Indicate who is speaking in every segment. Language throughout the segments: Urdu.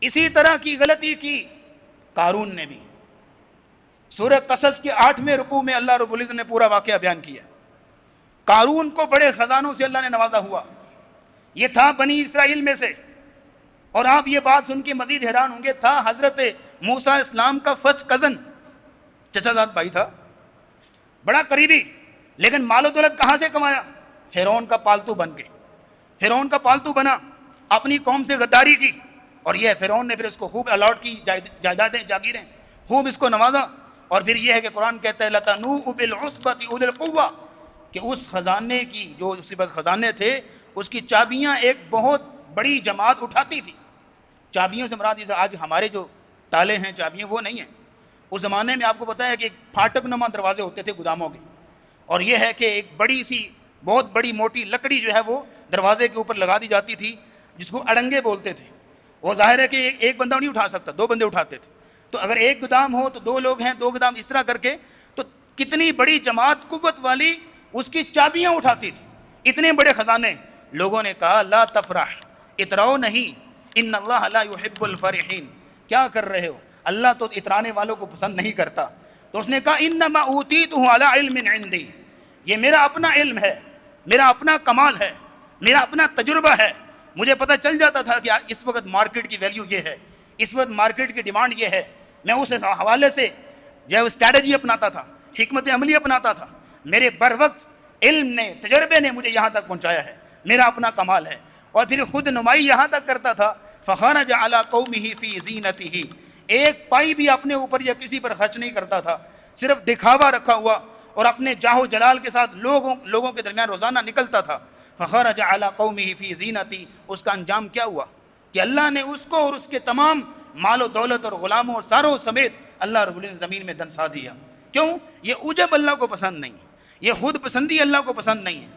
Speaker 1: اسی طرح کی غلطی کی قارون نے بھی۔ سورہ قصص کے 8ویں رکوع میں اللہ رب العزت نے پورا واقعہ بیان کیا۔ قارون کو بڑے خزانوں سے اللہ نے نوازا ہوا، یہ تھا بنی اسرائیل میں سے، اور آپ یہ بات سن کے مزید حیران ہوں گے، تھا حضرت موسیٰ علیہ السلام کا فرسٹ کزن، چچا زاد بھائی تھا، بڑا قریبی، لیکن مال و دولت کہاں سے کمایا؟ فرعون کا پالتو بن کے، فرعون کا پالتو بنا، اپنی قوم سے غداری کی، اور یہ فرعون نے پھر اس کو خوب الاٹ کی جائیدادیں، جاگیریں، خوب اس کو نوازا۔ اور پھر یہ ہے کہ قرآن کہتا ہے لَتَنُوءُ بِالْعُصْبَةِ أُولِي الْقُوَّةِ، کہ اس خزانے کی، جو اس کے پاس خزانے تھے، اس کی چابیاں ایک بہت بڑی جماعت اٹھاتی تھی۔ چابیوں سے مراد آج ہمارے جو تالے ہیں، چابیاں وہ نہیں ہیں۔ اس زمانے میں آپ کو پتا ہے کہ ایک پھاٹک نما دروازے ہوتے تھے گوداموں کے، اور یہ ہے کہ ایک بڑی سی بہت بڑی موٹی لکڑی جو ہے وہ دروازے کے اوپر لگا دی جاتی تھی، جس کو اڑنگے بولتے تھے۔ وہ ظاہر ہے کہ ایک بندہ نہیں اٹھا سکتا، 2 بندے اٹھاتے تھے، تو اگر ایک گودام ہو تو 2 لوگ ہیں، 2 گودام، اس طرح کر کے تو کتنی بڑی جماعت قوت والی اس کی چابیاں اٹھاتی تھی، اتنے بڑے خزانے۔ لوگوں نے کہا لا تفرح، اتراؤ نہیں، ان اللہ لا يحب الفرحین، کیا کر رہے ہو، اللہ تو اترانے والوں کو پسند نہیں کرتا۔ تو اس نے کہا انما اوتیتہ علی علم عندی، یہ میرا اپنا علم ہے، میرا اپنا کمال ہے، میرا اپنا تجربہ ہے، مجھے پتہ چل جاتا تھا کہ اس وقت مارکیٹ کی ویلیو یہ ہے، اس وقت مارکیٹ کی ڈیمانڈ یہ ہے، میں اس حوالے سے جو ہے اسٹریٹجی اپناتا تھا، حکمت عملی اپناتا تھا، میرے بر وقت علم نے، تجربے نے مجھے یہاں تک پہنچایا ہے، میرا اپنا کمال ہے۔ اور پھر خود نمائی یہاں تک کرتا تھا فخرج علی قومہ فی زینتہ، ایک پائی بھی اپنے اوپر یا کسی پر خرچ نہیں کرتا تھا، صرف دکھاوا رکھا ہوا، اور اپنے جاہ و جلال کے ساتھ لوگوں کے درمیان روزانہ نکلتا تھا۔ فخرج علی قومہ فی زینتہ، اس کا انجام کیا ہوا کہ اللہ نے اس کو اور اس کے تمام مال و دولت اور غلاموں اور ساروں سمیت اللہ رب العزت زمین میں دنسا دیا۔ کیوں؟ یہ عجب اللہ کو پسند نہیں ہے، یہ خود پسندی اللہ کو پسند نہیں ہے۔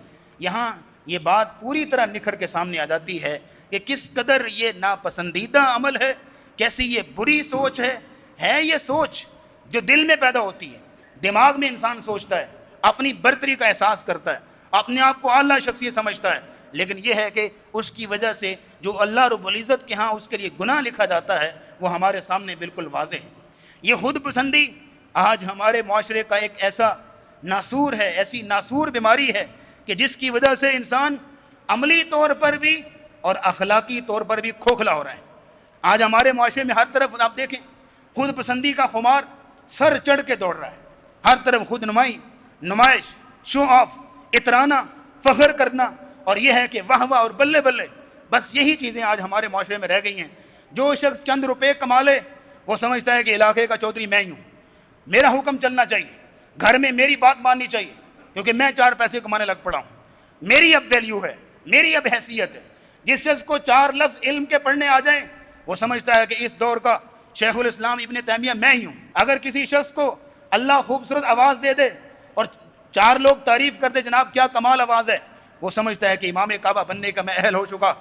Speaker 1: یہاں یہ بات پوری طرح نکھر کے سامنے آ جاتی ہے کہ کس قدر یہ ناپسندیدہ عمل ہے، کیسی یہ بری سوچ ہے یہ سوچ جو دل میں پیدا ہوتی ہے، دماغ میں انسان سوچتا ہے، اپنی برتری کا احساس کرتا ہے، اپنے آپ کو اعلیٰ شخصیت سمجھتا ہے، لیکن یہ ہے کہ اس کی وجہ سے جو اللہ رب العزت کے ہاں اس کے لیے گناہ لکھا جاتا ہے وہ ہمارے سامنے بالکل واضح ہے۔ یہ خود پسندی آج ہمارے معاشرے کا ایک ایسا ناسور ہے، ایسی ناسور بیماری ہے کہ جس کی وجہ سے انسان عملی طور پر بھی اور اخلاقی طور پر بھی کھوکھلا ہو رہا ہے۔ آج ہمارے معاشرے میں ہر طرف آپ دیکھیں خود پسندی کا خمار سر چڑھ کے دوڑ رہا ہے، ہر طرف خود نمائی، نمائش، شو آف، اترانا، فخر کرنا، اور یہ ہے کہ واہ واہ اور بلے بلے، بس یہی چیزیں آج ہمارے معاشرے میں رہ گئی ہیں۔ جو شخص چند روپے کما لے وہ سمجھتا ہے کہ علاقے کا چودھری میں ہی ہوں، میرا حکم چلنا چاہیے، گھر میں میری بات ماننی چاہیے، کیونکہ میں 4 پیسے کمانے لگ پڑا ہوں، میری اب ویلیو ہے، میری اب حیثیت ہے۔ جس شخص کو 4 لفظ علم کے پڑھنے آ جائیں وہ سمجھتا ہے کہ اس دور کا شیخ الاسلام ابن تیمیہ میں ہی ہوں۔ اگر کسی شخص کو اللہ خوبصورت آواز دے دے اور 4 لوگ تعریف کر دے جناب کیا کمال آواز ہے، وہ سمجھتا ہے کہ امام کعبہ بننے کا میں اہل ہو چکا،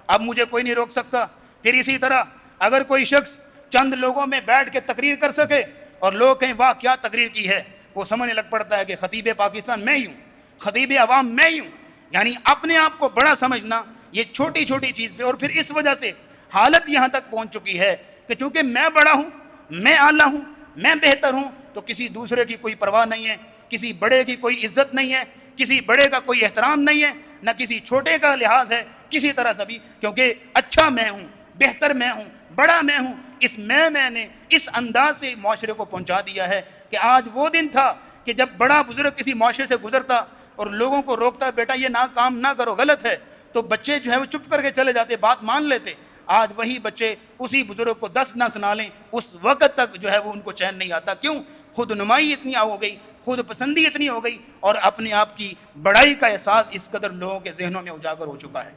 Speaker 1: اب مجھے کوئی نہیں روک سکتا۔ پھر اسی طرح اگر کوئی شخص چند لوگوں میں بیٹھ کے تقریر کر سکے اور لوگ کہیں واہ کیا تقریر کی ہے، وہ سمجھنے لگ پڑتا ہے کہ خطیب پاکستان میں ہی ہوں، خطیب عوام میں ہی ہوں۔ یعنی اپنے آپ کو بڑا سمجھنا یہ چھوٹی چھوٹی چیز پہ، اور پھر اس وجہ سے حالت یہاں تک پہنچ چکی ہے کہ چونکہ میں بڑا ہوں، میں اعلیٰ ہوں، میں بہتر ہوں، تو کسی دوسرے کی کوئی پرواہ نہیں ہے، کسی بڑے کی کوئی عزت نہیں ہے، کسی بڑے کا کوئی احترام نہیں ہے، نہ کسی چھوٹے کا لحاظ ہے کسی طرح سے بھی، کیونکہ اچھا میں ہوں، بہتر میں ہوں، بڑا میں ہوں۔ اس میں نے اس انداز سے معاشرے کو پہنچا دیا ہے کہ آج وہ دن تھا کہ جب بڑا بزرگ کسی معاشرے سے گزرتا اور لوگوں کو روکتا بیٹا یہ نہ کام نہ کرو غلط ہے، تو بچے جو ہے وہ چپ کر کے چلے جاتے، بات مان لیتے۔ آج وہی بچے اسی بزرگ کو 10 نہ سنا لیں اس وقت تک جو ہے وہ ان کو چین نہیں آتا۔ کیوں؟ خود نمائی اتنی ہو گئی، خود پسندی اتنی ہو گئی، اور اپنے آپ کی بڑائی کا احساس اس قدر لوگوں کے ذہنوں میں اجاگر ہو چکا ہے۔